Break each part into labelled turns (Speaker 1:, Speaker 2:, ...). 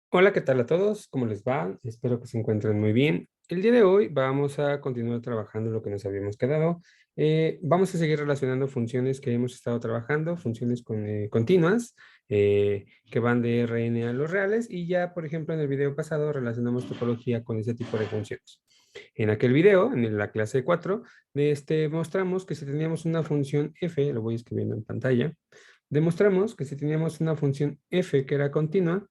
Speaker 1: Hola, ¿qué tal a todos? ¿Cómo les va? Espero que se encuentren muy bien. El día de hoy vamos a continuar trabajando lo que nos habíamos quedado. Vamos a seguir relacionando funciones que hemos estado trabajando, funciones continuas, que van de Rn a los reales, y ya, por ejemplo, en el video pasado relacionamos topología con ese tipo de funciones. En aquel video, en la clase 4, mostramos que si teníamos una función f, lo voy escribiendo en pantalla, demostramos que si teníamos una función f que era continua,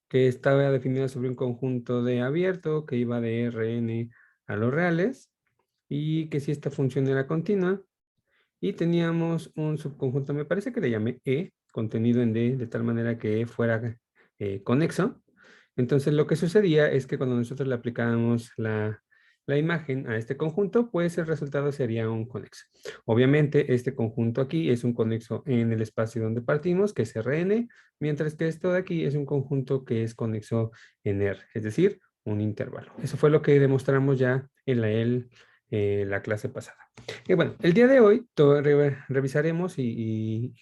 Speaker 1: que estaba definida sobre un conjunto de abierto que iba de Rn a los reales, y que si esta función era continua y teníamos un subconjunto, me parece que le llamé E, contenido en D, de tal manera que E fuera conexo. Entonces lo que sucedía es que cuando nosotros le aplicábamos la imagen a este conjunto, pues el resultado sería un conexo. Obviamente este conjunto aquí es un conexo en el espacio donde partimos, que es Rn, mientras que esto de aquí es un conjunto que es conexo en R, es decir, un intervalo. Eso fue lo que demostramos ya en la clase pasada. Y bueno, el día de hoy revisaremos y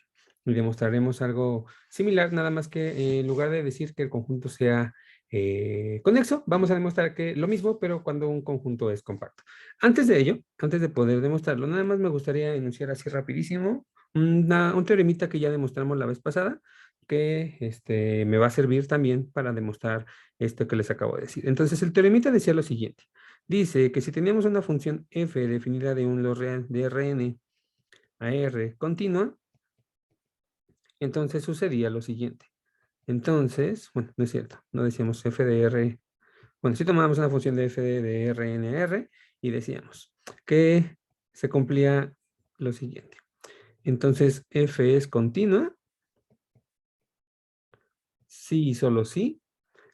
Speaker 1: demostraremos algo similar, nada más que en lugar de decir que el conjunto sea conexo, vamos a demostrar que lo mismo, pero cuando un conjunto es compacto. Antes de ello, antes de poder demostrarlo, nada más me gustaría enunciar así rapidísimo un teoremita que ya demostramos la vez pasada, que me va a servir también para demostrar esto que les acabo de decir. Entonces, el teoremita decía lo siguiente. Dice que si teníamos una función f definida de un Lorentz de Rn a R continua, entonces sucedía lo siguiente. Entonces, bueno, no es cierto, no decíamos f de R. Bueno, si tomábamos una función de f de Rn a R y decíamos que se cumplía lo siguiente. Entonces, f es continua, sí y solo sí.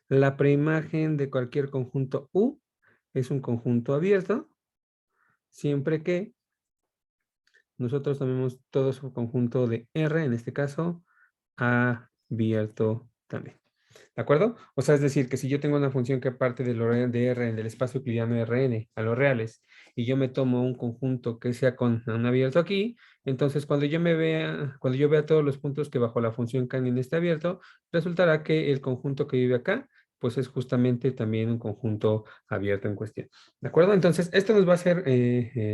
Speaker 1: La preimagen de cualquier conjunto U es un conjunto abierto, siempre que nosotros tomemos todo su conjunto de R, en este caso, abierto también. ¿De acuerdo? O sea, es decir, que si yo tengo una función que parte de R, del espacio euclidiano Rn a los reales, y yo me tomo un conjunto que sea con un abierto aquí, entonces cuando yo vea todos los puntos que bajo la función caen en este abierto, resultará que el conjunto que vive acá, pues es justamente también un conjunto abierto en cuestión. ¿De acuerdo? Entonces, esto nos va a ser,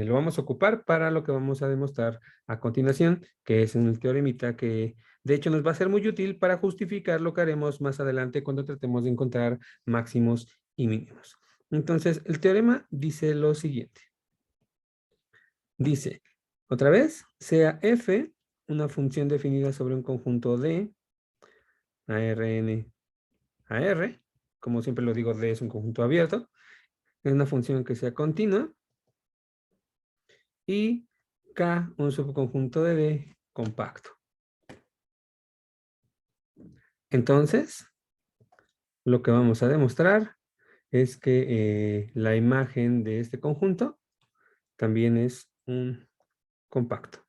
Speaker 1: lo vamos a ocupar para lo que vamos a demostrar a continuación, que es un teoremita que de hecho nos va a ser muy útil para justificar lo que haremos más adelante cuando tratemos de encontrar máximos y mínimos. Entonces, el teorema dice lo siguiente. Dice, otra vez, sea f una función definida sobre un conjunto de Rn a R, como siempre lo digo, D es un conjunto abierto, es una función que sea continua, y K un subconjunto de D compacto. Entonces, lo que vamos a demostrar es que la imagen de este conjunto también es un compacto.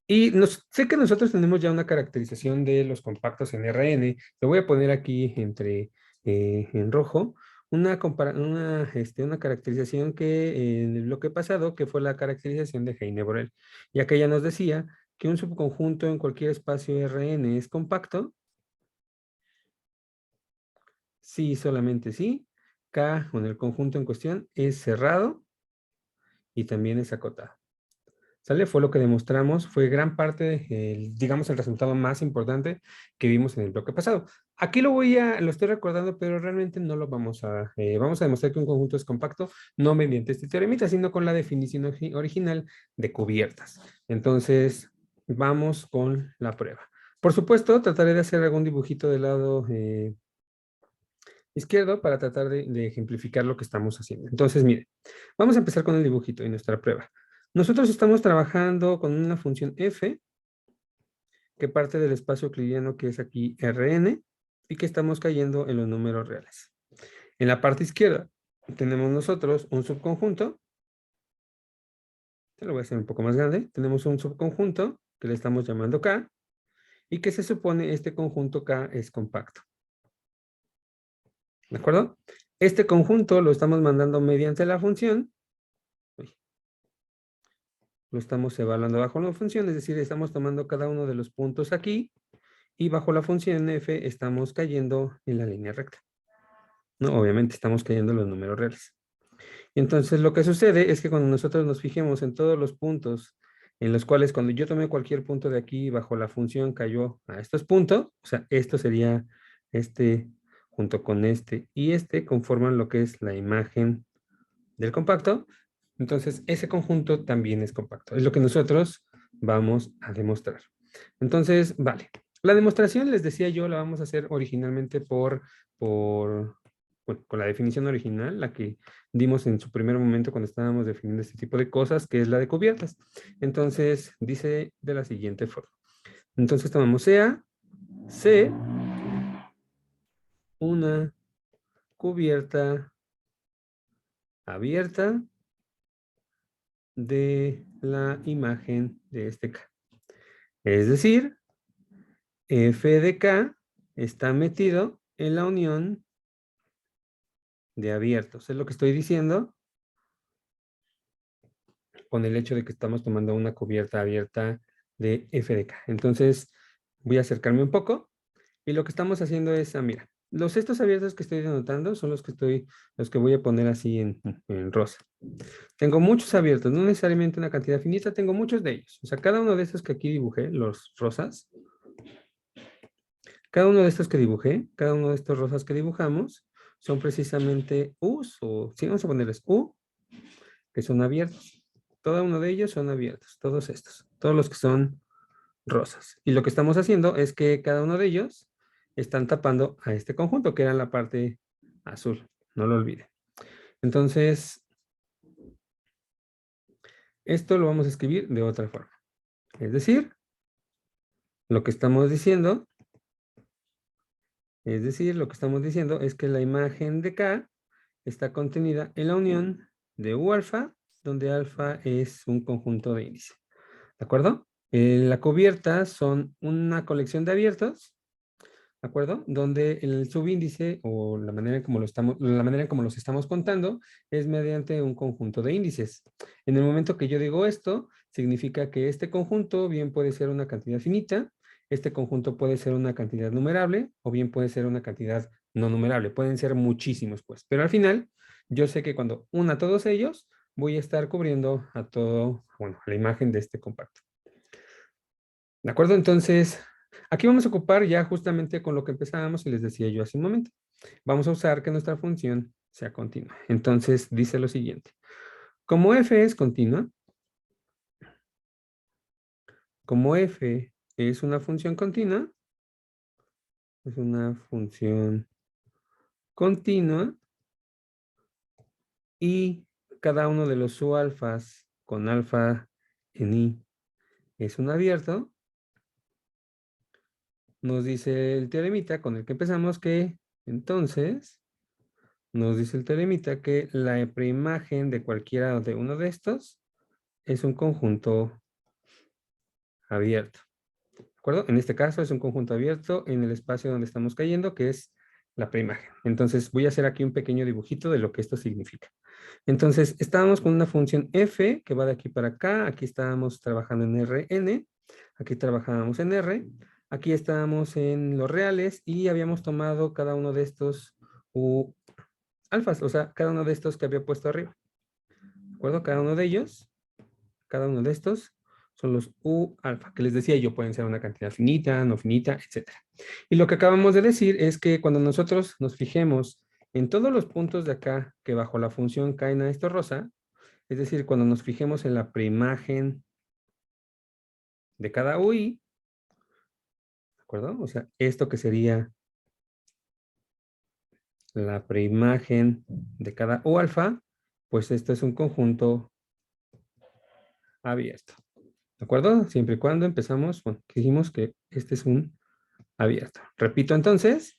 Speaker 1: Y sé que nosotros tenemos ya una caracterización de los compactos en Rn. Lo voy a poner aquí en rojo. Una caracterización que en el bloque pasado, que fue la caracterización de Heine-Borel, ya que ella nos decía que un subconjunto en cualquier espacio Rn es compacto, sí, solamente sí. K, con el conjunto en cuestión, es cerrado y también es acotado. ¿Sale? Fue lo que demostramos, fue gran parte, digamos, el resultado más importante que vimos en el bloque pasado. Aquí lo estoy recordando, pero realmente no lo vamos a demostrar que un conjunto es compacto, no mediante este teoremita, sino con la definición original de cubiertas. Entonces, vamos con la prueba. Por supuesto, trataré de hacer algún dibujito del lado izquierdo para tratar de ejemplificar lo que estamos haciendo. Entonces, mire, vamos a empezar con el dibujito y nuestra prueba. Nosotros estamos trabajando con una función f que parte del espacio euclidiano que es aquí Rn y que estamos cayendo en los números reales. En la parte izquierda tenemos nosotros un subconjunto, te lo voy a hacer un poco más grande, tenemos un subconjunto que le estamos llamando K y que se supone este conjunto K es compacto. ¿De acuerdo? Este conjunto lo estamos mandando mediante la función, lo estamos evaluando bajo la función, es decir, estamos tomando cada uno de los puntos aquí y bajo la función f estamos cayendo en la línea recta. No, obviamente estamos cayendo en los números reales. Entonces, lo que sucede es que cuando nosotros nos fijemos en todos los puntos en los cuales cuando yo tomé cualquier punto de aquí bajo la función cayó a estos puntos, o sea, esto sería este junto con este y este conforman lo que es la imagen del compacto. Entonces, ese conjunto también es compacto. Es lo que nosotros vamos a demostrar. Entonces, vale. La demostración, les decía yo, la vamos a hacer originalmente bueno, con la definición original, la que dimos en su primer momento cuando estábamos definiendo este tipo de cosas, que es la de cubiertas. Entonces, dice de la siguiente forma. Entonces, tomamos sea C, una cubierta abierta de la imagen de este K. Es decir, f de K está metido en la unión de abiertos. Es lo que estoy diciendo con el hecho de que estamos tomando una cubierta abierta de f de K. Entonces, voy a acercarme un poco y lo que estamos haciendo es, mira, los cestos abiertos que estoy denotando son los que voy a poner así en rosa. Tengo muchos abiertos, no necesariamente una cantidad finita, tengo muchos de ellos. O sea, cada uno de estos que aquí dibujé, los rosas, cada uno de estos que dibujé, cada uno de estos rosas que dibujamos, son precisamente U's, o sí, vamos a ponerles U, que son abiertos. Cada uno de ellos son abiertos, todos estos, todos los que son rosas. Y lo que estamos haciendo es que cada uno de ellos están tapando a este conjunto, que era la parte azul, no lo olviden. Entonces, esto lo vamos a escribir de otra forma. Es decir, lo que estamos diciendo, es que la imagen de K está contenida en la unión de U alfa, donde alfa es un conjunto de índice. ¿De acuerdo? La cubierta son una colección de abiertos, ¿de acuerdo? Donde el subíndice o la manera en como los estamos contando es mediante un conjunto de índices. En el momento que yo digo esto, significa que este conjunto bien puede ser una cantidad finita, este conjunto puede ser una cantidad numerable o bien puede ser una cantidad no numerable. Pueden ser muchísimos, pues. Pero al final, yo sé que cuando una todos ellos, voy a estar cubriendo a todo, bueno, la imagen de este compacto. ¿De acuerdo? Entonces, aquí vamos a ocupar ya justamente con lo que empezábamos y les decía yo hace un momento. Vamos a usar que nuestra función sea continua. Entonces, dice lo siguiente. Como f es continua, como f es una función continua, es una función continua y cada uno de los subalfas con alfa en i es un abierto, nos dice el teoremita con el que empezamos que entonces nos dice el teoremita que la preimagen de cualquiera de uno de estos es un conjunto abierto. ¿De acuerdo? En este caso es un conjunto abierto en el espacio donde estamos cayendo, que es la preimagen. Entonces voy a hacer aquí un pequeño dibujito de lo que esto significa. Entonces estábamos con una función f que va de aquí para acá. Aquí estábamos trabajando en Rn. Aquí trabajábamos en R. Aquí estábamos en los reales y habíamos tomado cada uno de estos u alfas, o sea, cada uno de estos que había puesto arriba. ¿De acuerdo? Cada uno de ellos, cada uno de estos son los U alfa, que les decía yo, pueden ser una cantidad finita, no finita, etc. Y lo que acabamos de decir es que cuando nosotros nos fijemos en todos los puntos de acá que bajo la función caen a esto rosa, es decir, cuando nos fijemos en la preimagen de cada UI, ¿de acuerdo? O sea, esto que sería la preimagen de cada U alfa, pues esto es un conjunto abierto. ¿De acuerdo? Siempre y cuando empezamos, bueno, dijimos que este es un abierto. Repito entonces,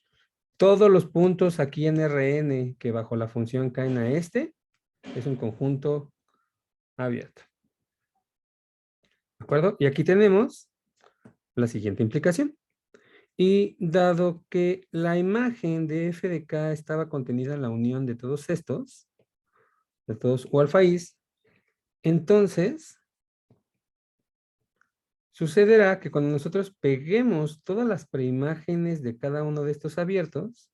Speaker 1: todos los puntos aquí en Rn que bajo la función caen a este, es un conjunto abierto. ¿De acuerdo? Y aquí tenemos la siguiente implicación. Y dado que la imagen de f de k estaba contenida en la unión de todos estos, de todos U alfa is, entonces sucederá que cuando nosotros peguemos todas las preimágenes de cada uno de estos abiertos,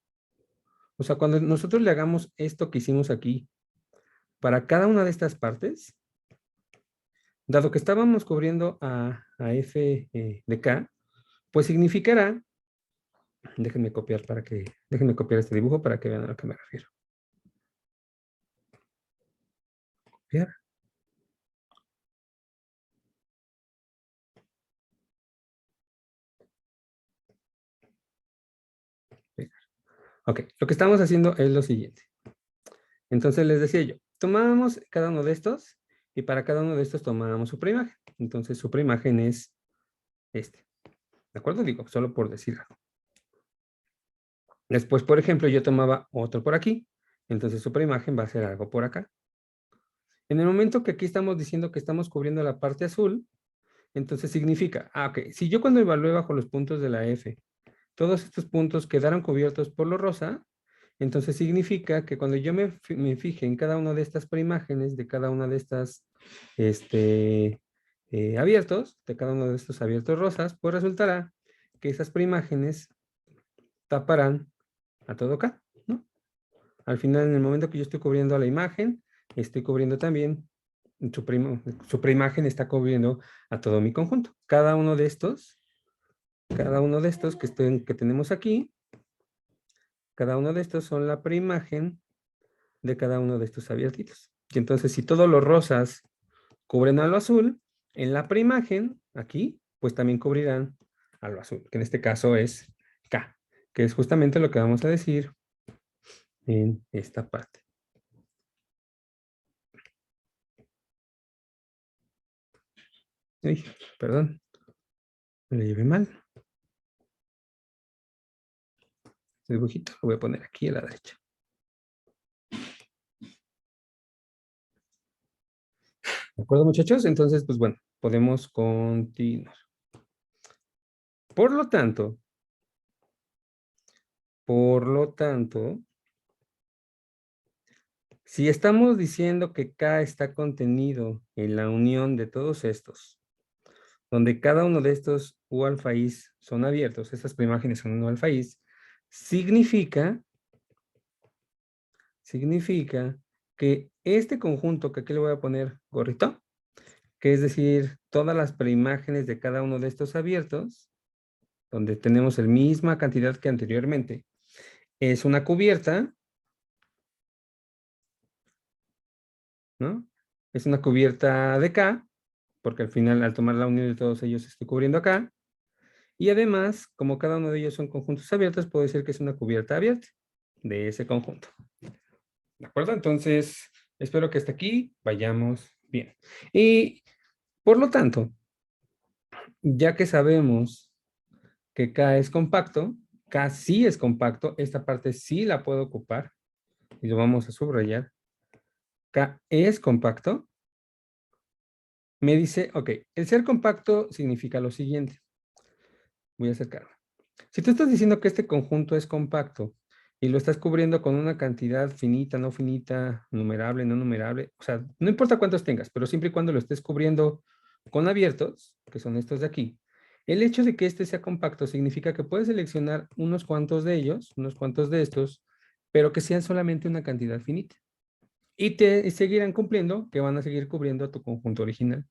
Speaker 1: o sea, cuando nosotros le hagamos esto que hicimos aquí para cada una de estas partes, dado que estábamos cubriendo a F de K, pues significará, déjenme copiar este dibujo para que vean a lo que me refiero. Copiar. Ok, lo que estamos haciendo es lo siguiente. Entonces les decía yo, tomábamos cada uno de estos y para cada uno de estos tomábamos su preimagen. Entonces su preimagen es este. ¿De acuerdo? Digo, solo por decir algo. Después, por ejemplo, yo tomaba otro por aquí. Entonces su preimagen va a ser algo por acá. En el momento que aquí estamos diciendo que estamos cubriendo la parte azul, entonces significa, ok, si yo cuando evalué bajo los puntos de la F, todos estos puntos quedaron cubiertos por lo rosa, entonces significa que cuando yo me fije en cada una de estas preimágenes, de cada una de estas abiertos, de cada uno de estos abiertos rosas, pues resultará que esas preimágenes taparán a todo acá, ¿no? Al final, en el momento que yo estoy cubriendo a la imagen, estoy cubriendo también, su preimagen está cubriendo a todo mi conjunto. Cada uno de estos que tenemos aquí, cada uno de estos son la preimagen de cada uno de estos abiertitos. Y entonces, si todos los rosas cubren a lo azul, en la preimagen, aquí, pues también cubrirán a lo azul, que en este caso es K, que es justamente lo que vamos a decir en esta parte. Uy, perdón, me lo llevé mal. El dibujito lo voy a poner aquí a la derecha. ¿De acuerdo, muchachos? Entonces, pues bueno, podemos continuar. Por lo tanto, si estamos diciendo que K está contenido en la unión de todos estos, donde cada uno de estos U alfa is son abiertos, estas preimágenes son U alfa is, significa que este conjunto, que aquí le voy a poner gorrito, que es decir, todas las preimágenes de cada uno de estos abiertos, donde tenemos la misma cantidad que anteriormente, es una cubierta, ¿no? Es una cubierta de K, porque al final al tomar la unión de todos ellos estoy cubriendo acá. Y además, como cada uno de ellos son conjuntos abiertos, puedo decir que es una cubierta abierta de ese conjunto. ¿De acuerdo? Entonces, espero que hasta aquí vayamos bien. Y por lo tanto, ya que sabemos que K es compacto, K sí es compacto, esta parte sí la puedo ocupar y lo vamos a subrayar. K es compacto. Me dice, ok, el ser compacto significa lo siguiente. Voy a acercarme. Si tú estás diciendo que este conjunto es compacto y lo estás cubriendo con una cantidad finita, no finita, numerable, no numerable, o sea, no importa cuántos tengas, pero siempre y cuando lo estés cubriendo con abiertos, que son estos de aquí, el hecho de que este sea compacto significa que puedes seleccionar unos cuantos de ellos, unos cuantos de estos, pero que sean solamente una cantidad finita. Y te seguirán cumpliendo, que van a seguir cubriendo a tu conjunto original.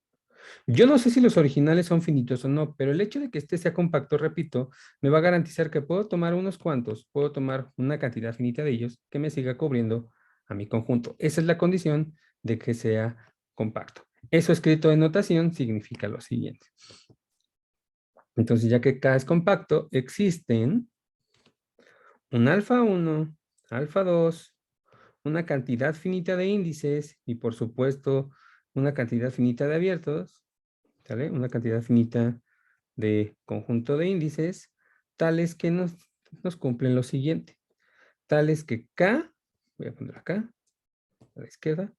Speaker 1: Yo no sé si los originales son finitos o no, pero el hecho de que este sea compacto, repito, me va a garantizar que puedo tomar unos cuantos, puedo tomar una cantidad finita de ellos que me siga cubriendo a mi conjunto. Esa es la condición de que sea compacto. Eso escrito en notación significa lo siguiente. Entonces, ya que K es compacto, existen un alfa 1, alfa 2, una cantidad finita de índices y, por supuesto, una cantidad finita de abiertos, ¿sale? Una cantidad finita de conjunto de índices, tales que nos cumplen lo siguiente. Tales que K, voy a poner acá, a la izquierda,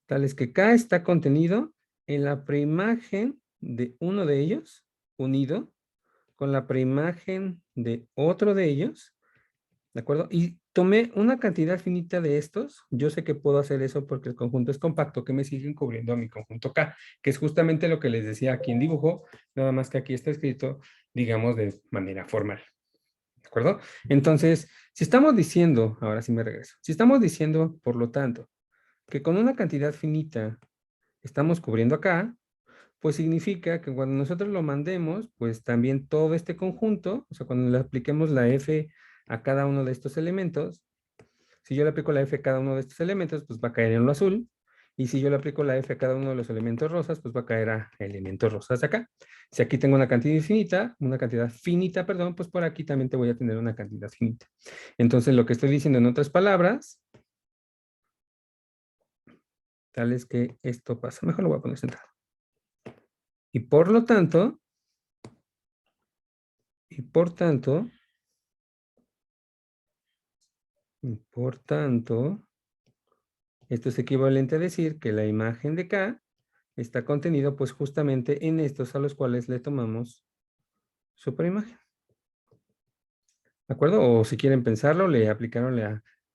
Speaker 1: tales que K está contenido en la preimagen de uno de ellos, unido con la preimagen de otro de ellos, ¿de acuerdo? Y tomé una cantidad finita de estos. Yo sé que puedo hacer eso porque el conjunto es compacto, que me siguen cubriendo a mi conjunto K, que es justamente lo que les decía aquí en dibujo, nada más que aquí está escrito, digamos, de manera formal. ¿De acuerdo? Entonces, si estamos diciendo, ahora sí me regreso, si estamos diciendo, por lo tanto, que con una cantidad finita estamos cubriendo acá, pues significa que cuando nosotros lo mandemos, pues también todo este conjunto, o sea, cuando le apliquemos la F a cada uno de estos elementos, si yo le aplico la F a cada uno de estos elementos, pues va a caer en lo azul. Y si yo le aplico la F a cada uno de los elementos rosas, pues va a caer a elementos rosas de acá. Si aquí tengo una cantidad finita, perdón, pues por aquí también te voy a tener una cantidad finita. Entonces, lo que estoy diciendo en otras palabras, tal es que esto pasa. Mejor lo voy a poner centrado. Y por lo tanto, y por tanto, por tanto, esto es equivalente a decir que la imagen de K está contenido pues justamente en estos a los cuales le tomamos superimagen. ¿De acuerdo? O si quieren pensarlo, le aplicaron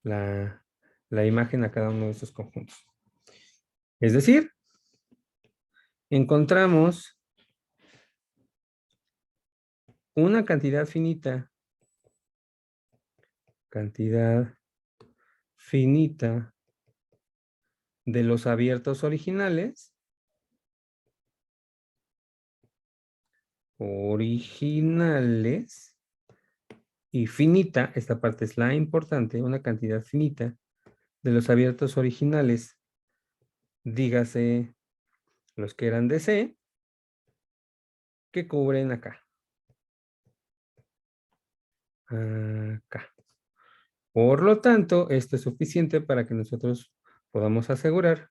Speaker 1: la imagen a cada uno de estos conjuntos. Es decir, encontramos una cantidad finita de los abiertos originales y finita, esta parte es la importante, una cantidad finita de los abiertos originales, dígase los que eran de C, que cubren acá. Acá. Por lo tanto, esto es suficiente para que nosotros podamos asegurar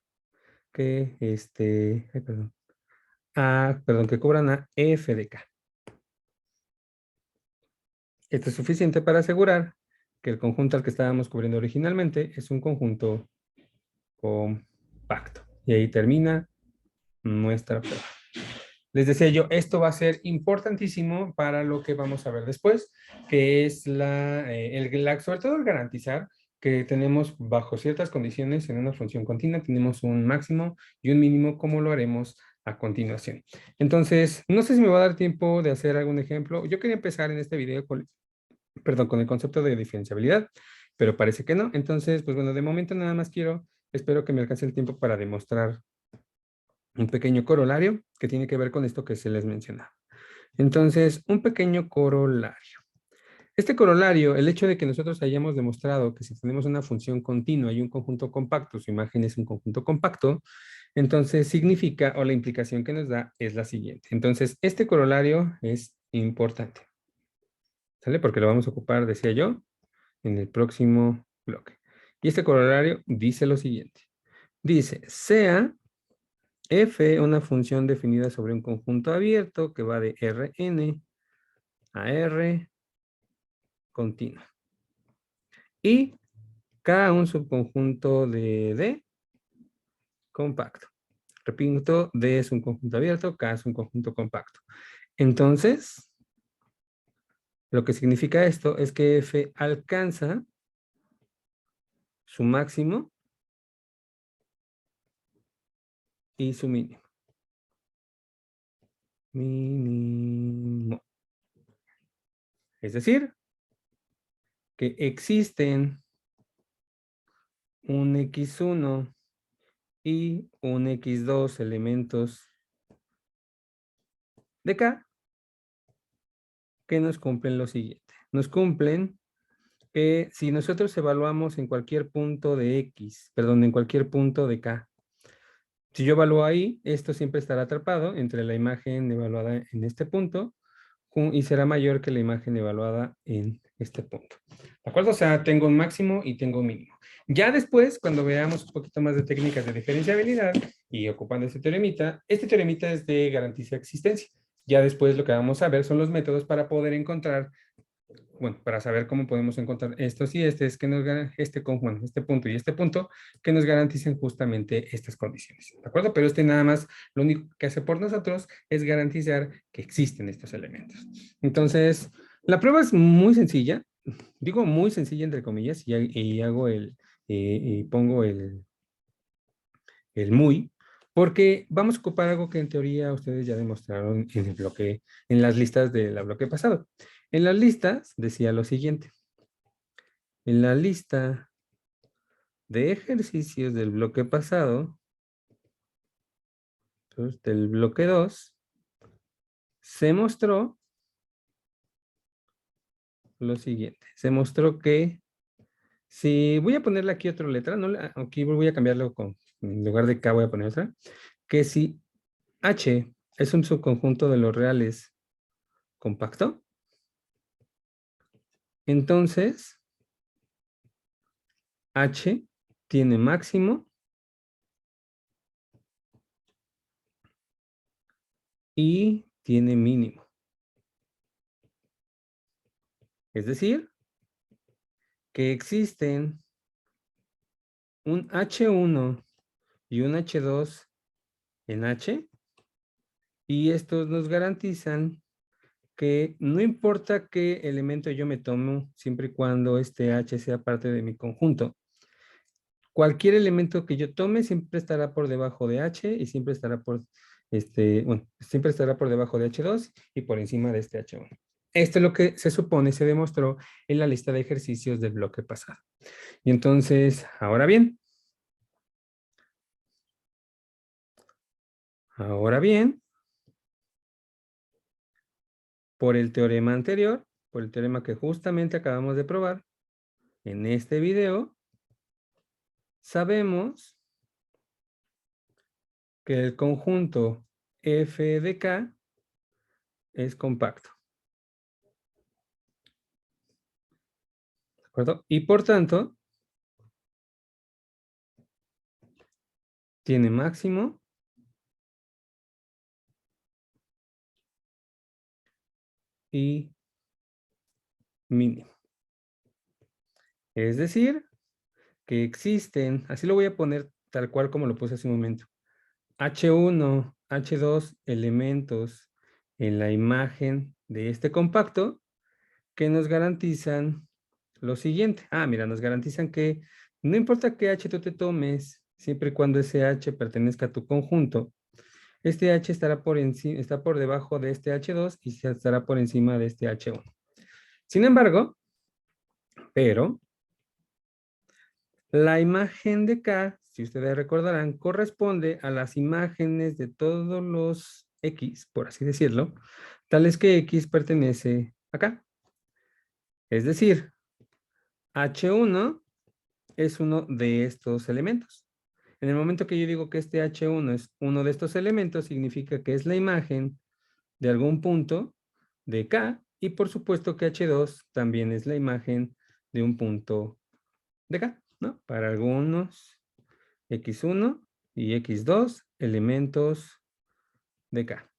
Speaker 1: que que cubran a F de K. Esto es suficiente para asegurar que el conjunto al que estábamos cubriendo originalmente es un conjunto compacto. Y ahí termina nuestra prueba. Les decía yo, esto va a ser importantísimo para lo que vamos a ver después, que es sobre todo el garantizar que tenemos bajo ciertas condiciones en una función continua, tenemos un máximo y un mínimo, como lo haremos a continuación. Entonces, no sé si me va a dar tiempo de hacer algún ejemplo. Yo quería empezar en este video con el concepto de diferenciabilidad, pero parece que no. Entonces, pues bueno, de momento nada más espero que me alcance el tiempo para demostrar un pequeño corolario que tiene que ver con esto que se les mencionaba. Entonces, un pequeño corolario. Este corolario, el hecho de que nosotros hayamos demostrado que si tenemos una función continua y un conjunto compacto, su imagen es un conjunto compacto, entonces significa, o la implicación que nos da es la siguiente. Entonces, este corolario es importante. ¿Sale? Porque lo vamos a ocupar, decía yo, en el próximo bloque. Y este corolario dice lo siguiente. Dice, sea F una función definida sobre un conjunto abierto que va de Rn a R continuo. Y K un subconjunto de D compacto. Repito, D es un conjunto abierto, K es un conjunto compacto. Entonces, lo que significa esto es que F alcanza su máximo y su mínimo. Mínimo. Es decir, que existen un X1 y un X2 elementos de K que nos cumplen lo siguiente. Nos cumplen que si nosotros evaluamos en cualquier punto de X, perdón, en cualquier punto de K, si yo evalúo ahí, esto siempre estará atrapado entre la imagen evaluada en este punto y será mayor que la imagen evaluada en este punto. ¿De acuerdo? O sea, tengo un máximo y tengo un mínimo. Ya después, cuando veamos un poquito más de técnicas de diferenciabilidad y ocupando este teoremita es de garantía de existencia. Ya después lo que vamos a ver son los métodos para poder encontrar, bueno, para saber cómo podemos encontrar estos y este punto y este punto que nos garanticen justamente estas condiciones. ¿De acuerdo? Pero nada más, lo único que hace por nosotros es garantizar que existen estos elementos. Entonces, la prueba es muy sencilla. digo muy sencilla entre comillas y hago y pongo el muy, porque vamos a ocupar algo que en teoría ustedes ya demostraron en el bloque, en las listas de la bloque pasado. En las listas decía lo siguiente. En la lista de ejercicios del bloque pasado, entonces, del bloque 2, se mostró lo siguiente. Se mostró que si voy a ponerle aquí otra letra, no, aquí voy a cambiarlo con, en lugar de K voy a poner otra, que si H es un subconjunto de los reales compacto, entonces H tiene máximo y tiene mínimo. Es decir, que existen un H1 y un H2 en H, y estos nos garantizan que no importa qué elemento yo me tomo, siempre y cuando este H sea parte de mi conjunto. Cualquier elemento que yo tome siempre estará por debajo de H y siempre estará bueno, siempre estará por debajo de H2 y por encima de este H1. Esto es lo que se supone se demostró en la lista de ejercicios del bloque pasado. Y entonces, ahora bien, por el teorema anterior, por el teorema que justamente acabamos de probar, en este video, sabemos que el conjunto F de K es compacto. ¿De acuerdo? Y por tanto, tiene máximo y mínimo. Es decir, que existen, así lo voy a poner tal cual como lo puse hace un momento, H1, H2 elementos en la imagen de este compacto que nos garantizan lo siguiente. Mira, nos garantizan que no importa qué H tú te tomes, siempre y cuando ese H pertenezca a tu conjunto, este H estará por encima, está por debajo de este H2 y se estará por encima de este H1. Sin embargo, pero la imagen de K, si ustedes recordarán, corresponde a las imágenes de todos los X, por así decirlo, tales que X pertenece a K. Es decir, H1 es uno de estos elementos. En el momento que yo digo que este H1 es uno de estos elementos, significa que es la imagen de algún punto de K, y por supuesto que H2 también es la imagen de un punto de K, ¿no? Para algunos X1 y X2 elementos de K.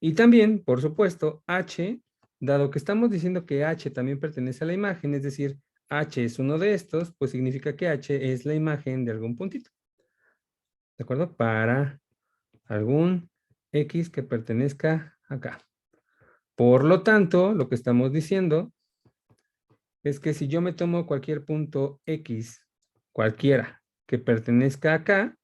Speaker 1: Y también, por supuesto, H, dado que estamos diciendo que H también pertenece a la imagen, es decir, H es uno de estos, pues significa que H es la imagen de algún puntito. ¿De acuerdo? Para algún X que pertenezca acá. Por lo tanto, lo que estamos diciendo es que si yo me tomo cualquier punto X, cualquiera, que pertenezca acá,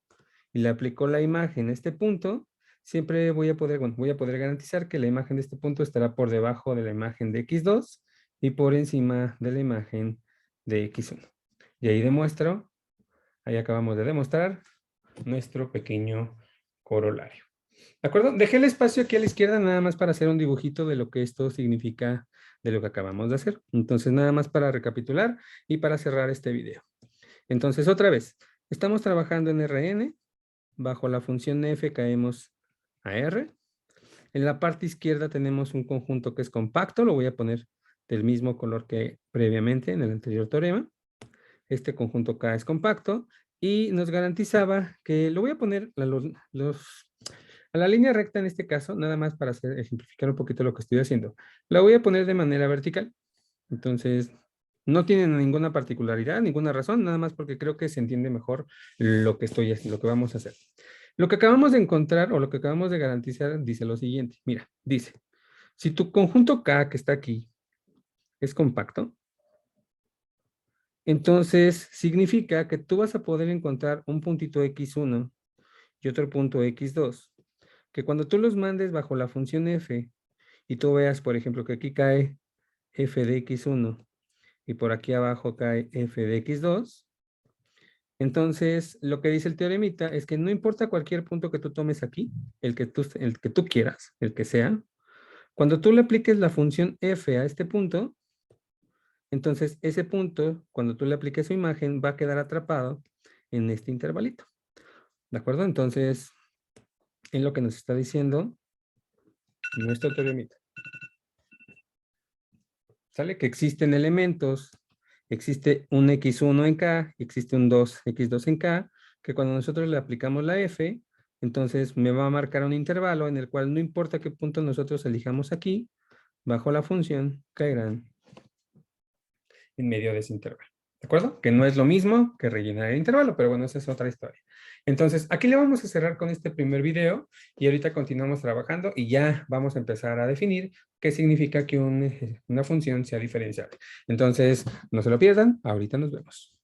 Speaker 1: y le aplico la imagen a este punto, siempre voy a poder, bueno, voy a poder garantizar que la imagen de este punto estará por debajo de la imagen de X2 y por encima de la imagen de X1. Y ahí demuestro, ahí acabamos de demostrar nuestro pequeño corolario. ¿De acuerdo? Dejé el espacio aquí a la izquierda nada más para hacer un dibujito de lo que esto significa de lo que acabamos de hacer. Entonces, nada más para recapitular y para cerrar este video. Entonces, otra vez, estamos trabajando en Rn. Bajo la función f caemos a R. En la parte izquierda tenemos un conjunto que es compacto. Lo voy a poner del mismo color que previamente en el anterior teorema. Este conjunto K es compacto y nos garantizaba que lo voy a poner a la línea recta en este caso, nada más para ejemplificar un poquito lo que estoy haciendo. La voy a poner de manera vertical. Entonces, no tiene ninguna particularidad, ninguna razón, nada más porque creo que se entiende mejor lo que estoy haciendo, lo que vamos a hacer. Lo que acabamos de encontrar o lo que acabamos de garantizar dice lo siguiente. Mira, dice, si tu conjunto K que está aquí es compacto, Entonces, significa que tú vas a poder encontrar un puntito x1 y otro punto x2, que cuando tú los mandes bajo la función f y tú veas, por ejemplo, que aquí cae f de x1 y por aquí abajo cae f de x2, entonces lo que dice el teoremita es que no importa cualquier punto que tú tomes aquí, el que tú quieras, el que sea, cuando tú le apliques la función f a este punto, entonces ese punto, cuando tú le apliques su imagen, va a quedar atrapado en este intervalito. ¿De acuerdo? Entonces, es lo que nos está diciendo nuestro teoremita. ¿Sale? Que existen elementos, existe un x1 en K, existe un 2x2 en K, que cuando nosotros le aplicamos la F, entonces me va a marcar un intervalo en el cual no importa qué punto nosotros elijamos aquí, bajo la función caerán en medio de ese intervalo. ¿De acuerdo? Que no es lo mismo que rellenar el intervalo, pero bueno, esa es otra historia. Entonces, aquí le vamos a cerrar con este primer video y ahorita continuamos trabajando y ya vamos a empezar a definir qué significa que una función sea diferenciable. Entonces, no se lo pierdan, ahorita nos vemos.